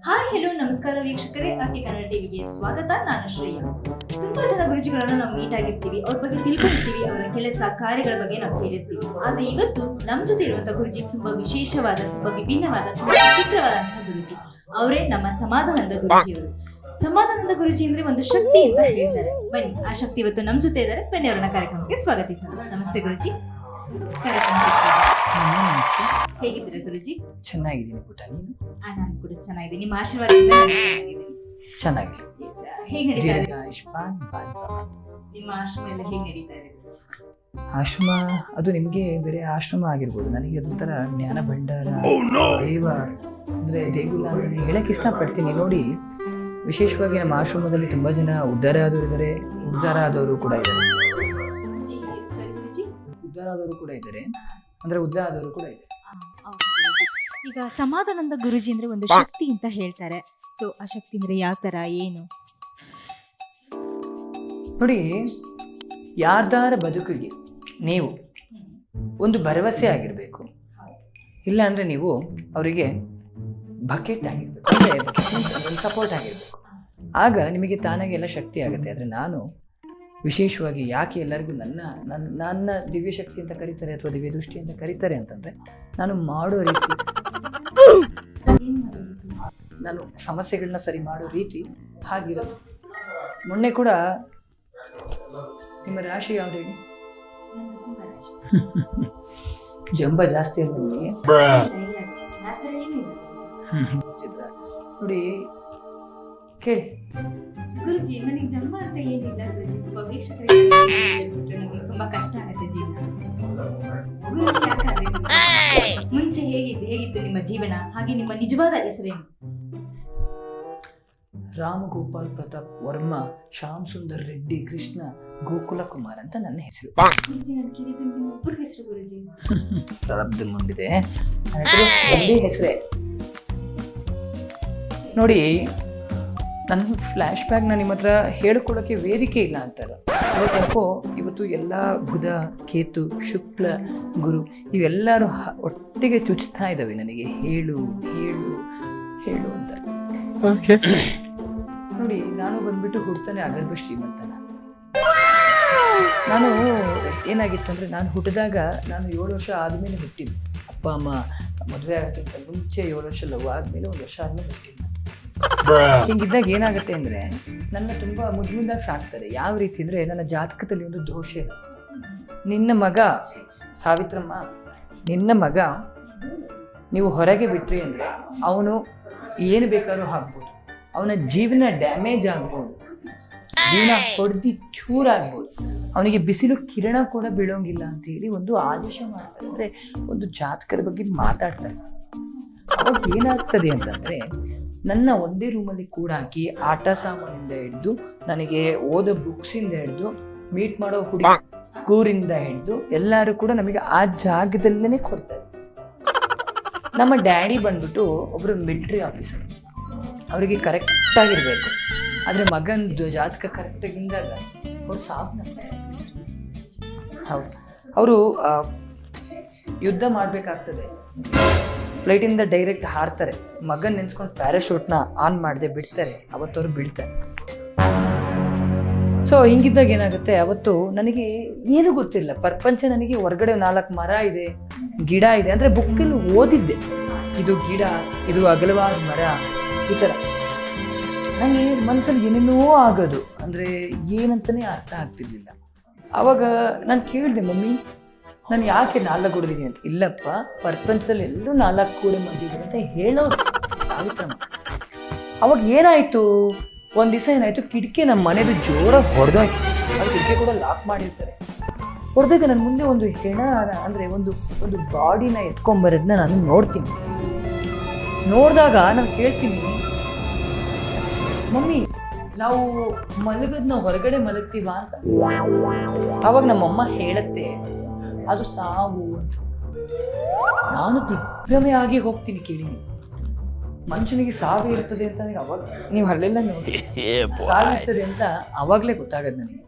Hi hello ನಮಸ್ಕಾರ ವೀಕ್ಷಕರೇ, ಆಕೆ ಕನ್ನಡ ಟಿವಿಗೆ ಸ್ವಾಗತ. ನಾನು ಶ್ರೇಯಾ. ತುಂಬಾ ಜನ ಗುರುಜಿಗಳನ್ನ ನಾವು ಮೀಟ್ ಆಗಿರ್ತೀವಿ, ಅವ್ರ ಬಗ್ಗೆ ತಿಳ್ಕೊಂಡಿರ್ತೀವಿ, ಅವರ ಕೆಲಸ ಕಾರ್ಯಗಳ ಬಗ್ಗೆ ನಾವು ಕೇಳಿರ್ತೀವಿ. ಆದ್ರೆ ಇವತ್ತು ನಮ್ ಜೊತೆ ಇರುವಂತಹ ಗುರುಜಿ ತುಂಬಾ ವಿಶೇಷವಾದ, ತುಂಬಾ ವಿಭಿನ್ನವಾದ, ತುಂಬಾ ವಿಚಿತ್ರವಾದಂತಹ ಗುರುಜಿ. ಅವರೇ ನಮ್ಮ ಸಮಾಧಾನದ ಗುರುಜಿಯವರು. ಸಮಾಧಾನದ ಗುರುಜಿ ಅಂದ್ರೆ ಒಂದು ಶಕ್ತಿ ಅಂತ ಹೇಳ್ತಾರೆ. ಬನ್ನಿ, ಆ ಶಕ್ತಿ ಇವತ್ತು ನಮ್ ಜೊತೆ ಇದ್ದಾರೆ. ಬನ್ನಿ ಅವರನ್ನ ಕಾರ್ಯಕ್ರಮಕ್ಕೆ ಸ್ವಾಗತಿಸೋಣ. ನಮಸ್ತೆ ಗುರುಜಿ, ಕಾರ್ಯಕ್ರಮಕ್ಕೆ ಸ್ವಾಗತ. ಹೇಗಿದ್ದೀರಾ ಗುರುಜಿ? ಚೆನ್ನಾಗಿದ್ದೀನಿ ಪುಟ್ಟ, ನೀನು? ನಾನು ಕೂಡ ಚೆನ್ನಾಗಿದ್ದೀನಿ. ನಿಮ್ಮ ಆಶೀರ್ವಾದದಿಂದ ನಾನು ಚೆನ್ನಾಗಿದೆ. ಹೇಗೆ ನಡೀತಾ ಇದೆ ಆಯುಷ್ಮಾನ್ ಭಾರತ. ನಿಮ್ಮ ಆಶ್ರಮ ಎಲ್ಲ ಹೇಗೆ ನಡೀತಾ ಇದೆ ಗುರುಜಿ? ಆಶ್ರಮ ಅದು ನಿಮ್ಗೆ ಬೇರೆ ಆಶ್ರಮ ಆಗಿರ್ಬೋದು, ನನಗೆ ಅದೊಂಥರ ಜ್ಞಾನ ಭಂಡಾರ, ದೇವ ಅಂದ್ರೆ ದೇಗುಲ ಅಂತ ಹೇಳಕ್ ಇಷ್ಟಪಡ್ತೀನಿ. ನೋಡಿ, ವಿಶೇಷವಾಗಿ ನಮ್ಮ ಆಶ್ರಮದಲ್ಲಿ ತುಂಬಾ ಜನ ಉದ್ಧಾರ ಆದವರು ಇದ್ದಾರೆ, ಉದ್ಧಾರ ಆದವರು ಕೂಡ ಇದ್ದಾರೆ, ಸರಿ ಗುರುಜಿ. ಉದ್ಧಾರ ಆದವರು ಕೂಡ ಇದ್ದಾರೆ, ಅಂದ್ರೆ ಉದ್ಧಾರ ಆದವರು ಕೂಡ ಇದ್ದಾರೆ. ಈಗ ಸಮಾಧಾನದ ಗುರುಜಿ ಅಂದ್ರೆ ಒಂದು ಶಕ್ತಿ ಅಂತ ಹೇಳ್ತಾರೆ. ಸೊ ಆ ಶಕ್ತಿ ಅಂದ್ರೆ ಯಾವ ತರ, ಏನು? ನೋಡಿ, ಯಾರ್ದಾರ ಬದುಕಿಗೆ ನೀವು ಒಂದು ಭರವಸೆ ಆಗಿರ್ಬೇಕು, ಇಲ್ಲ ಅಂದ್ರೆ ನೀವು ಅವರಿಗೆ ಬಕೆಟ್ ಆಗಿರ್ಬೇಕು, ಅಂದ್ರೆ ಸಪೋರ್ಟ್ ಆಗಿರ್ಬೇಕು. ಆಗ ನಿಮಗೆ ತಾನಾಗೆ ಎಲ್ಲ ಶಕ್ತಿ ಆಗುತ್ತೆ. ಆದ್ರೆ ನಾನು ವಿಶೇಷವಾಗಿ ಯಾಕೆ ಎಲ್ಲರಿಗೂ ನನ್ನ ದಿವ್ಯ ಶಕ್ತಿ ಅಂತ ಕರೀತಾರೆ ಅಥವಾ ದಿವ್ಯ ದೃಷ್ಟಿ ಅಂತ ಕರೀತಾರೆ ಅಂತಂದ್ರೆ, ನಾನು ಮಾಡೋ ರೀತಿ, ನಾನು ಸಮಸ್ಯೆಗಳನ್ನ ಸರಿ ಮಾಡೋ ರೀತಿ ಹಾಗಿರೋದು. ಮೊನ್ನೆ ಕೂಡ ನಿಮ್ಮ ರಾಶಿ ಯಾವ್ದು ಹೇಳಿ? ಜಂಬ ಜಾಸ್ತಿ ಅಲ್ಲ ನಿಮಗೆ? ನೋಡಿ ಕೇಳಿ ಗುರುಜಿ, ನನಗೆ ಜನ್ಮ ಅಂತ ಏನಿಲ್ಲ ಗುರುಜಿ. ವೀಕ್ಷಕರಿಗೆ ತುಂಬಾ ಕಷ್ಟ ಆಗುತ್ತೆ ಜೀವನ. ಗುರುಜಿ ಯಾಕಾದ್ರೆ ಮುಂಚೆ ಹೇಗಿತ್ತು ನಿಮ್ಮ ಜೀವನ, ಹಾಗೆ ನಿಮ್ಮ ನಿಜವಾದ ಹೆಸರೇನು? ರಾಮಗೋಪಾಲ್ ಪ್ರತಾಪ್ ವರ್ಮಾ ಶ್ಯಾಮ್ ಸುಂದರ್ ರೆಡ್ಡಿ ಕೃಷ್ಣ ಗೋಕುಲ ಕುಮಾರ್ ಅಂತ ನನ್ನ ಹೆಸರು. ಗುರುಜಿ, ನಾನು ಕೇಳಿದ್ದು ನಿಮ್ಮ ಒಬ್ಬರ ಹೆಸರು ಗುರುಜಿ. ಪ್ರಾರಬ್ಧ ಮುಂದಿದೆ, ಒಂದೇ ಹೆಸರೇ. ನೋಡಿ, ನನ್ನ ಫ್ಲ್ಯಾಶ್ ಬ್ಯಾಕ್ ನಾನು ನಿಮ್ಮ ಹತ್ರ ಹೇಳ್ಕೊಳಕ್ಕೆ ವೇದಿಕೆ ಇಲ್ಲ ಅಂತಾರೆ. ಇವತ್ತು ಎಲ್ಲ ಬುಧ ಕೇತು ಶುಕ್ಲ ಗುರು ಇವೆಲ್ಲರೂ ಒಟ್ಟಿಗೆ ಚುಚ್ತಾ ಇದ್ದಾವೆ ನನಗೆ, ಹೇಳು ಹೇಳು ಹೇಳು ಅಂತ. ನೋಡಿ, ನಾನು ಬಂದ್ಬಿಟ್ಟು ಹುಡ್ತಾನೆ ಅಗರ್ಭ ಶ್ರೀಮಂತನ. ನಾನು ಏನಾಗಿತ್ತು ಅಂದ್ರೆ, ನಾನು ಹುಟ್ಟಿದಾಗ ನಾನು 7 ವರ್ಷ ಆದ್ಮೇಲೆ ಹುಟ್ಟಿದ್ದು. ಅಪ್ಪ ಅಮ್ಮ ಮದುವೆ ಆಗೋಕ್ಕಿಂತ ಮುಂಚೆ 7 ವರ್ಷ ಲವ್ ಆದ್ಮೇಲೆ 1 ವರ್ಷ ಆದ್ಮೇಲೆ ಹುಟ್ಟಿದ್ದು. ಹಿಂಗಿದ್ದಾಗ ಏನಾಗುತ್ತೆ ಅಂದ್ರೆ, ನನ್ನ ತುಂಬಾ ಮುದ್ದಾಗಿ ಸಾಕ್ತಾರೆ. ಯಾವ ರೀತಿ ಅಂದ್ರೆ, ನನ್ನ ಜಾತಕದಲ್ಲಿ ಒಂದು ದೋಷ ಇರುತ್ತೆ. ನಿನ್ನ ಮಗ ಸಾವಿತ್ರಮ್ಮ, ನಿನ್ನ ಮಗ ನೀವು ಹೊರಗೆ ಬಿಟ್ರಿ ಅಂದ್ರೆ ಅವನು ಏನು ಬೇಕಾದ್ರೂ ಆಗ್ಬೋದು, ಅವನ ಜೀವನ ಡ್ಯಾಮೇಜ್ ಆಗ್ಬೋದು, ಜೀವನ ಹೊಡೆದಿ ಚೂರಾಗ್ಬೋದು, ಅವನಿಗೆ ಬಿಸಿಲು ಕಿರಣ ಕೂಡ ಬೀಳೋಂಗಿಲ್ಲ ಅಂತ ಹೇಳಿ ಒಂದು ಆದೇಶ ಮಾಡ್ತಾರೆ. ಅಂದ್ರೆ ಒಂದು ಜಾತಕದ ಬಗ್ಗೆ ಮಾತಾಡ್ತಾರೆ. ಅವಾಗ ಏನಾಗ್ತದೆ ಅಂತಂದ್ರೆ, ನನ್ನ ಒಂದೇ ರೂಮಲ್ಲಿ ಕೂಡ ಹಾಕಿ ಆಟ ಸಾಮಾನಿಂದ ಹಿಡಿದು, ನನಗೆ ಓದೋ ಬುಕ್ಸಿಂದ ಹಿಡಿದು, ಮೀಟ್ ಮಾಡೋ ಹುಡುಗರಿಂದ ಹಿಡಿದು ಎಲ್ಲರೂ ಕೂಡ ನಮಗೆ ಆ ಜಾಗದಲ್ಲೇ ಕೊಡ್ತಾರೆ. ನಮ್ಮ ಡ್ಯಾಡಿ ಬಂದ್ಬಿಟ್ಟು ಒಬ್ರು ಮಿಲಿಟರಿ ಆಫೀಸರ್, ಅವರಿಗೆ ಕರೆಕ್ಟ್ ಆಗಿರ್ಬೇಕು. ಆದ್ರೆ ಮಗನ್ ಜಾತಕ ಕರೆಕ್ಟ್ ಆಗಿದ್ದಾಗ ಅವ್ರು ಸಾವನ್ನಪ್ತಾರೆ. ಹೌದು, ಅವರು ಯುದ್ಧ ಮಾಡ್ಬೇಕಾಗ್ತದೆ, ಫ್ಲೈಟಿಂದ ಡೈರೆಕ್ಟ್ ಹಾರ್ತಾರೆ. ಮಗನ್ ನೆನ್ಸ್ಕೊಂಡು ಪ್ಯಾರಾಶೂಟ್ನ ಆನ್ ಮಾಡದೆ ಬಿಡ್ತಾರೆ, ಅವತ್ತವ್ರು ಬೀಳ್ತಾರೆ. ಸೊ ಹಿಂಗಿದ್ದಾಗ ಏನಾಗುತ್ತೆ, ಅವತ್ತು ನನಗೆ ಏನು ಗೊತ್ತಿಲ್ಲ, ಪ್ರಪಂಚ ನನಗೆ ಹೊರಗಡೆ 4 ಮರ ಇದೆ, ಗಿಡ ಇದೆ ಅಂದ್ರೆ ಬುಕ್ಕಲ್ಲಿ ಓದಿದ್ದೆ, ಇದು ಗಿಡ, ಇದು ಅಗಲವಾದ ಮರ, ಈ ಥರ. ನನಗೆ ಮನಸ್ಸಲ್ಲಿ ಏನೇನೋ ಆಗೋದು, ಅಂದ್ರೆ ಏನಂತಾನೆ ಅರ್ಥ ಆಗ್ತಿರ್ಲಿಲ್ಲ. ಅವಾಗ ನಾನು ಕೇಳಿದೆ, ಮಮ್ಮಿ ನಾನು ಯಾಕೆ 4 ಹೊಡೆದಿದ್ದೀನಿ ಅಂತ. ಇಲ್ಲಪ್ಪ, ಪ್ರಪಂಚದಲ್ಲಿ ಎಲ್ಲರೂ 4 ಕೂಡೆ ಮಾಡಿದ್ದೀನಿ ಅಂತ ಹೇಳೋದು ಸಾವಿತ್ರಮ್ಮ. ಅವಾಗ ಏನಾಯ್ತು, ಒಂದ್ ದಿವಸ ಏನಾಯ್ತು, ಕಿಟಕಿ ನಮ್ಮ ಮನೆದು ಜೋರಾಗಿ ಹೊಡೆದೋಯ್ತು. ಅದು ಕಿಟಕಿ ಕೂಡ ಲಾಕ್ ಮಾಡಿರ್ತಾರೆ. ಹೊಡೆದಾಗ ನನ್ನ ಮುಂದೆ ಒಂದು ಹೆಣ, ಅಂದ್ರೆ ಒಂದು ಬಾಡಿನ ಎತ್ಕೊಂಬರೋದನ್ನ ನಾನು ನೋಡ್ತೀನಿ. ನೋಡಿದಾಗ ನಾನು ಕೇಳ್ತೀನಿ, ಮಮ್ಮಿ ನಾವು ಮಲಗದ್ನ ಹೊರಗಡೆ ಮಲಗ್ತೀವ ಅಂತ. ಅವಾಗ ನಮ್ಮಮ್ಮ ಹೇಳತ್ತೆ, ಅದು ಸಾವು ಅಂತ. ನಾನು ದಿಗ್ಭ್ರಮೆ ಆಗಿ ಹೋಗ್ತೀನಿ. ಕೇಳಿ, ಮನುಷ್ಯನಿಗೆ ಸಾವು ಇರ್ತದೆ ಅಂತ ನನಗೆ ಅವಾಗ, ನೀವು ಅಲ್ಲೆಲ್ಲ ನೋಡಿ ಸಾವು ಇರ್ತದೆ ಅಂತ ಅವಾಗ್ಲೇ ಗೊತ್ತಾಗದ್ ನನಗೆ.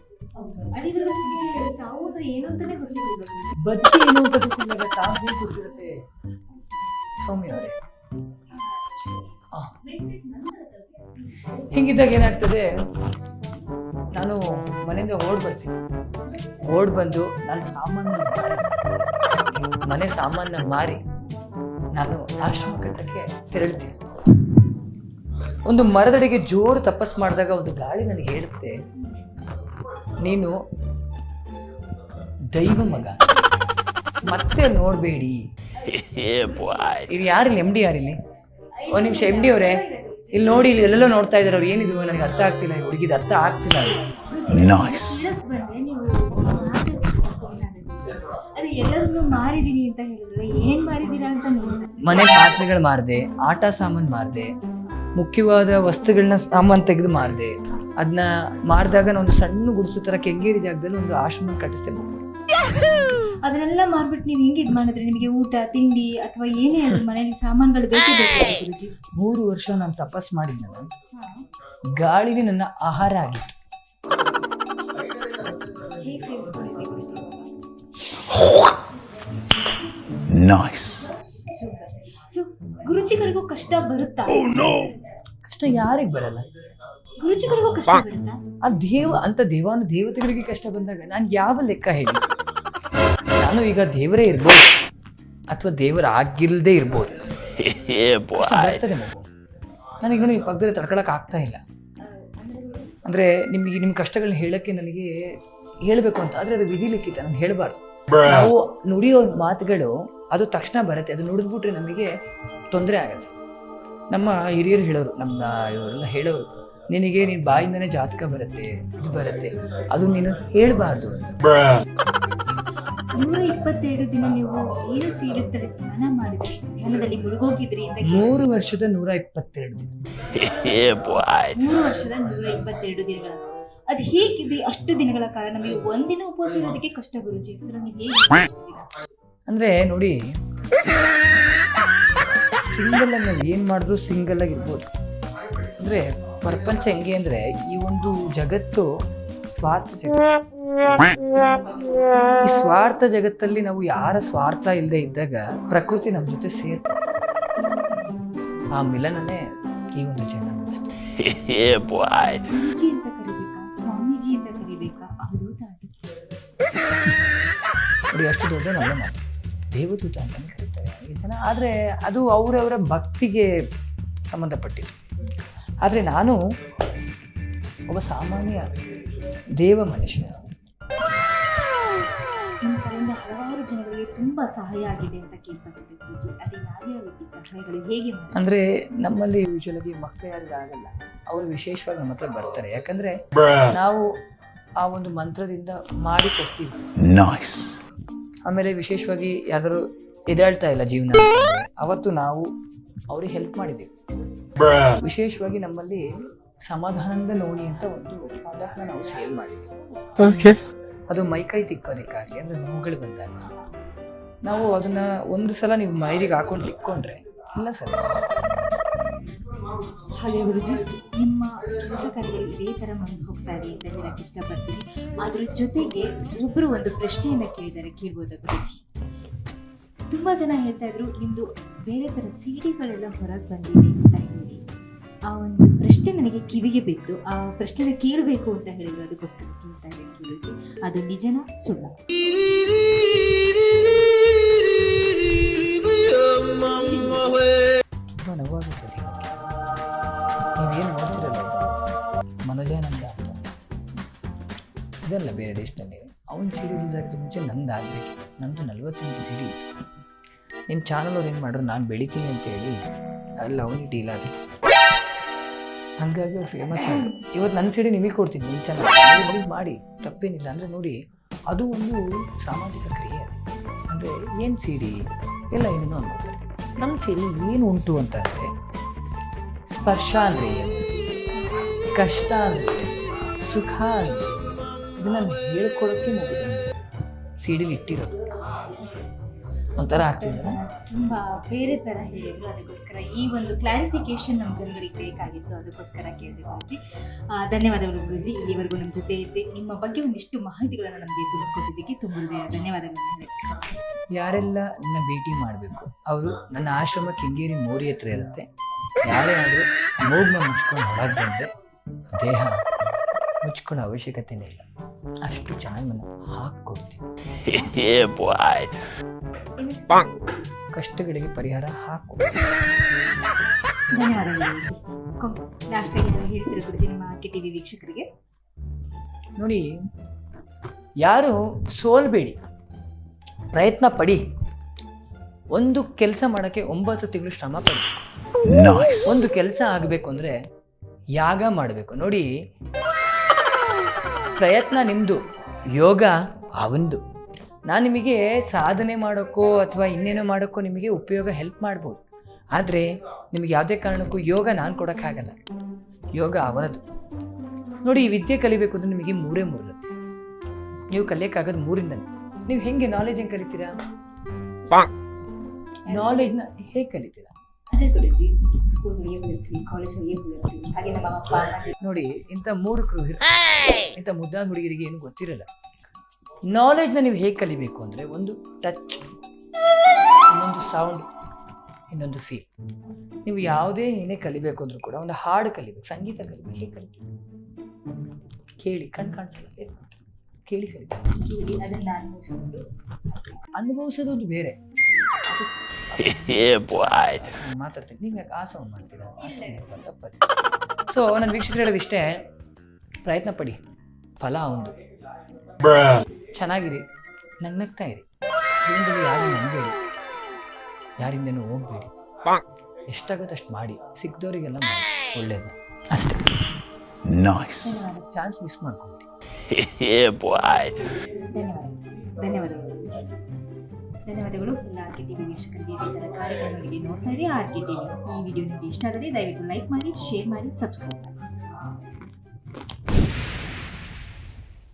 ಬದುಕಿ ಏನು ಅಂತ ಗೊತ್ತಿಲ್ಲ, ಸಾವು ಗೊತ್ತಿರುತ್ತೆ. ಸೌಮ್ಯ ಅವರೇ, ಹಿಂಗಿದ್ದಾಗ ಏನಾಗ್ತದೆ, ನಾನು ಮನೆಯಿಂದ ಓಡ್ ಬಂದು ನಾನು ಮನೆ ಸಾಮಾನ ಮಾರಿ ನಾನು ಆಶ್ರಮ ಕಟ್ಟಕ್ಕೆ ತೆರಳ್ತೀನಿ. ಒಂದು ಮರದಡಿಗೆ ಜೋರು ತಪಸ್ ಮಾಡಿದಾಗ ಒಂದು ಗಾಳಿ ನನಗೆ ಹೇಳುತ್ತೆ, ನೀನು ದೈವ ಮಗ, ಮತ್ತೆ ನೋಡ್ಬೇಡಿ. ಇಲ್ಲಿ ಯಾರಿಲ್ಲ MD ಯಾರಿಲ್ಲಿ? ಒಂದ್ ನಿಮಿಷ MD ಅವರೇ, ಇಲ್ಲಿ ನೋಡಿ, ಇಲ್ಲಿ ಎಲ್ಲೆಲ್ಲೋ ನೋಡ್ತಾ ಇದಾರೆ ಅವ್ರು. ಏನಿದು ನನಗೆ ಅರ್ಥ ಆಗ್ತಿಲ್ಲ, ಈ ಹುಡುಗಿದ ಅರ್ಥ ಆಗ್ತಿಲ್ಲ. ಅದೇ ಎಲ್ಲರನ್ನು ಮಾರಿದೀನಿ ಅಂತ ಹೇಳಿದ್ರೆ ಏನ್ ಮಾರಿದೀರಾ ಅಂತ ನೋಡಿದ್ರೆ, ಮನೆ ಪಾತ್ರೆಗಳು ಮಾರಿದೆ, ಆಟ ಸಾಮಾನು ಮಾರಿದೆ, ಮುಖ್ಯವಾದ ವಸ್ತುಗಳನ್ನ ಸಾಮಾನು ತೆಗೆದು ಮಾರಿದೆ. ಅದನ್ನ ಮಾರಿದಾಗ ನಾನು ಒಂದು ಸಣ್ಣ ಗುಡಿಸು ತರ ಕೆಂಗೇರಿ ಜಾಗದಲ್ಲಿ ಒಂದು ಆಶ್ರಮ ಕಟ್ಟಿಸ್ತೇನೆ. ಅದನ್ನೆಲ್ಲ ಮಾರ್ಬಿಟ್ಟು ನೀವು ಹಿಂಗ್ ಇದ್ ಮಾಡಿದ್ರೆ ನಿಮಗೆ ಊಟ ತಿಂಡಿ ಅಥವಾ ಏನೇ ಮನೆಯಲ್ಲಿ ಸಾಮಾನುಗಳು ಬೇಕೇ ಬೇಕು ಗುರುಜಿ. 3 ವರ್ಷ ನಾನು ತಪಸ್ ಮಾಡಿದ್ದೆ. ಗಾಳಿಗೆ ನನ್ನ ಆಹಾರ ಆಗಿತ್ತು. ಹೇಗೆ ಸೇರಿಸ್ಕೊಂಡಿದ್ದೆ ಗುರುಜಿ? ಸೂಪರ್. ಸೊ ಗುರುಜಿಗಳಿಗೂ ಕಷ್ಟ ಬರುತ್ತಾ? ಕಷ್ಟ ಯಾರಿಗೆ ಬರಲ್ಲ? ಗುರುಜಿಗಳಿಗೂ ಕಷ್ಟ ಬರುತ್ತಾ? ಆ ದೇವಾನು ದೇವತೆಗಳಿಗೆ ಕಷ್ಟ ಬಂದಾಗ ನಾನು ಯಾವ ಲೆಕ್ಕ ಹೇಳಿ? ನಾನು ಈಗ ದೇವರೇ ಇರ್ಬೋದು ಅಥವಾ ದೇವರ ಆಗಿಲ್ದೇ ಇರ್ಬೋದು. ಬರ್ತದೆ ಮಗು. ನನಗೆ ನೋಡಿ ಪಕ್ಕದಲ್ಲಿ ತಡ್ಕೊಳಕ್ ಆಗ್ತಾ ಇಲ್ಲ. ಅಂದ್ರೆ ನಿಮ್ ಕಷ್ಟಗಳನ್ನ ಹೇಳಕ್ಕೆ ನನಗೆ ಹೇಳ್ಬೇಕು ಅಂತ, ಆದ್ರೆ ಅದು ವಿಧಿ ಲಿಖಿತ, ನಾನು ಹೇಳ್ಬಾರ್ದು. ನಾವು ನುಡಿಯೋ ಮಾತುಗಳು ಅದು ತಕ್ಷಣ ಬರುತ್ತೆ, ಅದು ನುಡಿದ್ಬಿಟ್ರೆ ನಮಗೆ ತೊಂದರೆ ಆಗತ್ತೆ. ನಮ್ಮ ಹಿರಿಯರು ಹೇಳೋರು, ನಮ್ಮ ಇವರೆಲ್ಲ ಹೇಳೋರು, ನಿನಗೆ ನಿನ್ ಬಾಯಿಂದನೇ ಜಾತಕ ಬರುತ್ತೆ, ಇದು ಬರುತ್ತೆ, ಅದು ನೀನು ಹೇಳ್ಬಾರ್ದು ಅಂತ. 122 ದಿನ ನೀವು ಏನು ಸೇರಿಸ್ತಡೆ ಧ್ಯಾನ ಮಾಡಿದ್ರಿ, ಧ್ಯಾನದಲ್ಲಿ ಮುಳುಗೋಗಿದ್ರಿ ಅಂತ. 3 ವರ್ಷದ 122 ದಿನ. 3 ವರ್ಷದ 122 ದಿನಗಳ ಅದು ಹೇಗಿದ್ರಿ ಅಷ್ಟು ದಿನಗಳ ಕಾಲ? ನಮಗೆ ಒಂದಿನ ಉಪವಾಸ ಇರೋದಕ್ಕೆ ಕಷ್ಟ ಗುರುಜಿ. ಅಂದ್ರೆ ನೋಡಿ, ಸಿಂಗಲ್ ಆಗಿ ನಾವು ಏನ್ ಮಾಡಿದ್ರು ಸಿಂಗಲ್ ಆಗಿ ಇರ್ಬೋದು. ಅಂದ್ರೆ ಪ್ರಪಂಚ ಹೆಂಗೆ ಅಂದ್ರೆ, ಈ ಒಂದು ಜಗತ್ತು ಸ್ವಾರ್ಥ ಜಗತ್ತು. ಈ ಸ್ವಾರ್ಥ ಜಗತ್ತಲ್ಲಿ ನಾವು ಯಾರ ಸ್ವಾರ್ಥ ಇಲ್ಲದೆ ಇದ್ದಾಗ ಪ್ರಕೃತಿ ನಮ್ಮ ಜೊತೆ ಸೇರ್ತದೆ. ಆ ಮಿಲನನೇ ಈ ಒಂದು ಜನ. ಗುರುಜಿ ಅಂತ ಕರಿಬೇಕಾ, ಸ್ವಾಮೀಜಿ ಅಂತ ಕರಿಬೇಕಾ, ಅವಧೂತ ನೋಡಿ, ಅಷ್ಟು ದೊಡ್ಡ ನಮ್ಮ ಮಾತು ದೇವದೂತ ಅಂತ ಕರೀತಾರೆ ಈ ಜನ. ಆದ್ರೆ ಅದು ಅವರವರ ಭಕ್ತಿಗೆ ಸಂಬಂಧಪಟ್ಟಿದ್ದು. ಆದ್ರೆ ನಾನು ಒಬ್ಬ ಸಾಮಾನ್ಯ ದೇವ ಮನುಷ್ಯ. ನಿಮ್ಮ ಕಡೆಯಿಂದ ಹಲವಾರು ಜನಗಳಿಗೆ ತುಂಬಾ ಸಹಾಯ ಆಗಿದೆ ಅಂತ ಕೇಳ್ಪಟ್ಟಿದ್ದೆ ಗುರುಜಿ. ಅದೇ ಯಾವ್ಯಾವ ರೀತಿ ಸಹಾಯಗಳು, ಹೇಗೆ? ಅಂದ್ರೆ ನಮ್ಮಲ್ಲಿ ಯೂಶುವಲಾಗಿ ಮಕ್ಕಳು ಯಾರಿಗೆ ಆಗಲ್ಲ, ಅವರು ವಿಶೇಷವಾಗಿ ನಮ್ಮ ಹತ್ರ ಬರ್ತಾರೆ. ಯಾಕಂದ್ರೆ ನಾವು ಆ ಒಂದು ಮಂತ್ರದಿಂದ ಮಾಡಿ ಕೊಡ್ತೀವಿ. ಆಮೇಲೆ ವಿಶೇಷವಾಗಿ ಯಾವ್ದಾದ್ರು ಎದಾಳ್ತಾ ಇಲ್ಲ ಜೀವನ, ಅವತ್ತು ನಾವು ಅವ್ರಿಗೆ ಹೆಲ್ಪ್ ಮಾಡಿದ್ದೀವಿ. ವಿಶೇಷವಾಗಿ ನಮ್ಮಲ್ಲಿ ಸಮಾಧಾನದ ನೋಡಿ ಅಂತ ಒಂದು ಪ್ರಾಡಕ್ಟ್ನ ನಾವು ಸೇಲ್ ಮಾಡಿದ್ದೀವಿ. ಅದು ಮೈಕೈ ತಿಕ್ಕೋದಕ್ಕಾಗಲಿ, ಅಂದ್ರೆ ನೋವುಗಳು ಬಂದಾಗ ನಾವು ಅದನ್ನ ಒಂದು ಸಲ ನೀವು ಮೈರಿಗೆ ಹಾಕೊಂಡು ತಿಕ್ಕೊಂಡ್ರೆ ಇಲ್ಲ ಸರ್. ಹಾಗೆ ಗುರುಜಿ, ನಿಮ್ಮ ಕೆಲಸ ಕಾರ್ಯಗಳು ಇದೇ ತರ ಮುಂದೆ ಹೋಗ್ತಾ ಇದೆ ಅಂತ ಹೇಳಕ್ ಇಷ್ಟಪಡ್ತೀನಿ. ಅದ್ರ ಜೊತೆಗೆ ಒಬ್ರು ಒಂದು ಪ್ರಶ್ನೆಯನ್ನ ಕೇಳ್ಬೋದಾ ಗುರುಜಿ? ತುಂಬಾ ಜನ ಹೇಳ್ತಾ ಇದ್ರು ನಿಮ್ದು ಬೇರೆ ತರ ಸಿಡಿಗಳೆಲ್ಲ ಹೊರಗೆ ಬಂದಿದೆ ಅಂತ ಹೇಳಿ. ಆ ಒಂದು ಪ್ರಶ್ನೆ ನನಗೆ ಕಿವಿಗೆ ಬಿತ್ತು. ಆ ಪ್ರಶ್ನೆ ಕೇಳಬೇಕು ಅಂತ ಹೇಳಿದ್ರು, ಅದಕ್ಕೋಸ್ಕರ ಕೇಳ್ತಾ ಇದ್ದೀನಿ ಗುರುಜಿ. ಅದು ನಿಜನಾ ಸುಳ್ಳ? ತುಂಬಾ ನೋವಾಗುತ್ತೆ. ನೀವೇನು ನೋಡ್ತಿರಲ್ಲ, ಮನೋಜಾನಂದ ಅಂತ ಇದಲ್ಲ ಬೇರೆ ದೇಶದಲ್ಲಿ. ಅವನ ಸಿಡಿ ರಿಲೀಸ್ ಆಗಿದ್ದ ಮುಂಚೆ ನಂದು ಆಗಬೇಕಿತ್ತು. ನಂದು 48 ಸಿಡಿ ಇತ್ತು. ನಿಮ್ಮ ಚಾನಲ್ ಅವ್ರು ಏನು ಮಾಡ್ರು, ನಾನು ಬೆಳಿತೀನಿ ಅಂತೇಳಿ ಅಲ್ಲಿ ಅವನಿಗೆ ಡೀಲ್ ಆದ. ಹಾಗಾಗಿ ಅವ್ರು ಫೇಮಸ್ ಆದರು. ಇವತ್ತು ನನ್ನ ಸಿಡಿ ನಿಮಗೆ ಕೊಡ್ತೀನಿ, ನಿಮ್ಮ ಚಾನಲ್ ರಿಲೀಸ್ ಮಾಡಿ, ತಪ್ಪೇನಿಲ್ಲ. ಅಂದರೆ ನೋಡಿ, ಅದು ಒಂದು ಸಾಮಾಜಿಕ ಕ್ರಿಯೆ. ಅಂದರೆ ಏನು ಸಿಡಿ ಎಲ್ಲ ಏನೇನೋ ಅನ್ಕೋತಾರೆ. ನಮ್ಮ ಸಿಡಿ ಏನು ಉಂಟು ಅಂತಂದರೆ, ಸ್ಪರ್ಶ ಅಂದರೆ ಏನು, ಕಷ್ಟ ಅಂದರೆ, ಸುಖ ಅಂದರೆ, ಇದನ್ನು ಹೇಳ್ಕೊಳಕ್ಕೆ ಮುಗಿದ ಸಿಡಿಲಿ ಇಟ್ಟಿರೋದು ಒಂಥರ ಆಗ್ತಿದೆ. ತುಂಬಾ ಬೇರೆ ತರ ಹೇಳಿದ್ರು, ಅದಕ್ಕೋಸ್ಕರ ಈ ಒಂದು ಕ್ಲಾರಿಫಿಕೇಶನ್ ನಮ್ಮ ಜನಗಳಿಗೆ ಬೇಕಾಗಿತ್ತು, ಅದಕ್ಕೋಸ್ಕರ ಕೇಳಿದೆ ಗುರುಜಿ. ಧನ್ಯವಾದಗಳು ಗುರುಜಿ. ಇಲ್ಲಿವರೆಗೂ ನಮ್ಮ ಜೊತೆ ಇದ್ದೆ, ನಿಮ್ಮ ಬಗ್ಗೆ ಒಂದಿಷ್ಟು ಮಾಹಿತಿಗಳನ್ನು ನಮಗೆ ತಿಳಿಸ್ಕೊಟ್ಟಿದ್ದಕ್ಕೆ ತುಂಬ ಧನ್ಯವಾದಗಳು. ಯಾರೆಲ್ಲ ನನ್ನ ಭೇಟಿ ಮಾಡಬೇಕು ಅವರು ನನ್ನ ಆಶ್ರಮ ಕೆಂಗೇರಿ ಮೋರಿ ಹತ್ರ ಇರುತ್ತೆ. ಯಾರೇ ಆದರೂ ಮೂಗ್ನ ಮುಚ್ಕೊಂಡು ಹೊರಗೆ ಬಂದರೆ ದೇಹ ಮುಚ್ಕೊಳ್ಳೋ ಅವಶ್ಯಕತೆನೇ ಇಲ್ಲ, ಅಷ್ಟು ಚೆನ್ನಾಗಿ ನಾನು ಹಾಕ್ಕೊಡ್ತೀನಿ. ಕಷ್ಟಗಳಿಗೆ ಪರಿಹಾರ ಹಾಕ್ಕೊಡ್ತೀನಿ. ಧನ್ಯವಾದಗಳು ಗುರುಜಿ. ಲಾಸ್ಟಾಗಿ ನಾನು ಹೇಳ್ತಿರೋ ಗುರುಜಿ ನಿಮ್ಮ ಆರ್ಕೆ ಟಿವಿ ವೀಕ್ಷಕರಿಗೆ. ನೋಡಿ, ಯಾರು ಸೋಲ್ಬೇಡಿ, ಪ್ರಯತ್ನ ಪಡಿ. ಒಂದು ಕೆಲಸ ಮಾಡೋಕ್ಕೆ 9 ತಿಂಗಳು ಶ್ರಮ ಪಡಿ. ಒಂದು ಕೆಲಸ ಆಗಬೇಕು ಅಂದರೆ ಯಾಗ ಮಾಡಬೇಕು. ನೋಡಿ, ಪ್ರಯತ್ನ ನಿಮ್ಮದು, ಯೋಗ ಅವಂದು. ನಾನು ನಿಮಗೆ ಸಾಧನೆ ಮಾಡೋಕ್ಕೋ ಅಥವಾ ಇನ್ನೇನೋ ಮಾಡೋಕ್ಕೋ ನಿಮಗೆ ಉಪಯೋಗ ಹೆಲ್ಪ್ ಮಾಡ್ಬೋದು, ಆದರೆ ನಿಮಗೆ ಯಾವುದೇ ಕಾರಣಕ್ಕೂ ಯೋಗ ನಾನು ಕೊಡೋಕ್ಕಾಗಲ್ಲ, ಯೋಗ ಅವರದು. ನೋಡಿ, ಈ ವಿದ್ಯೆ ಕಲಿಬೇಕು ಅಂದರೆ ನಿಮಗೆ 3 ಇರುತ್ತೆ. ನೀವು ಕಲಿಯೋಕ್ಕಾಗೋದು 3ಇಂದನೇ. ನೀವು ಹೆಂಗೆ ನಾಲೆಜ್ ಹೆಂಗೆ ಕಲಿತೀರಾ? ನಾಲೆಜ್ನ ಹೇಗೆ ಕಲಿತೀರಾ? ಅದೇ ಗುರುಜಿ, ಸ್ಕೂಲ್ ಹೋಗಿರ್ತೀವಿ, ಕಾಲೇಜ್ ಹೋಗಿರ್ತೀವಿ, ಹಾಗೆ ನಮ್ಮ ಅಪ್ಪ ಅಮ್ಮ. ನೋಡಿ, ಇಂಥ ಮೂರ್ಖರು, ಇಂಥ ಮುದ್ದಾದ ಹುಡುಗರಿಗೆ ಏನು ಗೊತ್ತಿರಲ್ಲ. ನಾಲೆಜ್ನ ನೀವು ಹೇಗೆ ಕಲಿಬೇಕು ಅಂದರೆ, ಒಂದು ಟಚ್, ಇನ್ನೊಂದು ಸೌಂಡ್, ಇನ್ನೊಂದು ಫೀಲ್. ನೀವು ಯಾವುದೇ ಏನೇ ಕಲಿಬೇಕು ಅಂದರೂ ಕೂಡ ಒಂದು ಹಾಡು ಕಲಿಬೇಕು, ಸಂಗೀತ ಕಲಿಬೇಕು. ಹೇಗೆ ಕಲಿಬೇಕು? ಕೇಳಿ, ಕಾಣಿಸಲ್ಲ, ಕೇಳಿ ಕಲಿಬೇಕು. ಅದನ್ನ ಅನುಭವಿಸೋದು, ಅನುಭವಿಸೋದೊಂದು ಬೇರೆ. ಮಾತಾಡ್ತೀನಿ, ನೀವು ಯಾಕೆ ಆಸೆ ಮಾಡ್ತೀರಾ? ತಪ್ಪದೆ. ಸೊ ನನ್ನ ವೀಕ್ಷಕರು ಹೇಳೋದಿಷ್ಟೇ, ಪ್ರಯತ್ನ ಪಡಿ, ಫಲ ಒಂದು. ಚೆನ್ನಾಗಿರಿ, ನಗ್ನಗ್ತಾ ಇರಿ, ಜೀವನದಲ್ಲಿ ಯಾರು ನಂಬೇಡಿ, ಯಾರಿಂದನೂ ಹೋಗ್ಬೇಡಿ, ಎಷ್ಟಾಗುತ್ತೆ ಅಷ್ಟು ಮಾಡಿ, ಸಿಕ್ದವರಿಗೆಲ್ಲ ಮಾಡಿ, ಒಳ್ಳೇದು ಅಷ್ಟೇ. ಚಾನ್ಸ್ ಮಿಸ್ ಮಾಡ್ಕೊಂಬಿಡಿ. ಧನ್ಯವಾದಗಳು ಗುರೂಜಿ. ಧನ್ಯವಾದಗಳು ಎಲ್ಲ ಆರ್ಕೆ ಟಿವಿ ವೀಕ್ಷಕರಿಗೆ. ಇದೇ ಥರ ಕಾರ್ಯಕ್ರಮಗಳಿಗೆ ನೋಡ್ತಾ ಇರಿ ಆರ್ಕೆ ಟಿವಿ. ಈ ವಿಡಿಯೋ ನಿಮಗೆ ಇಷ್ಟ ಆದರೆ ದಯವಿಟ್ಟು ಲೈಕ್ ಮಾಡಿ, ಶೇರ್ ಮಾಡಿ, ಸಬ್ಸ್ಕ್ರೈಬ್ ಮಾಡಿ.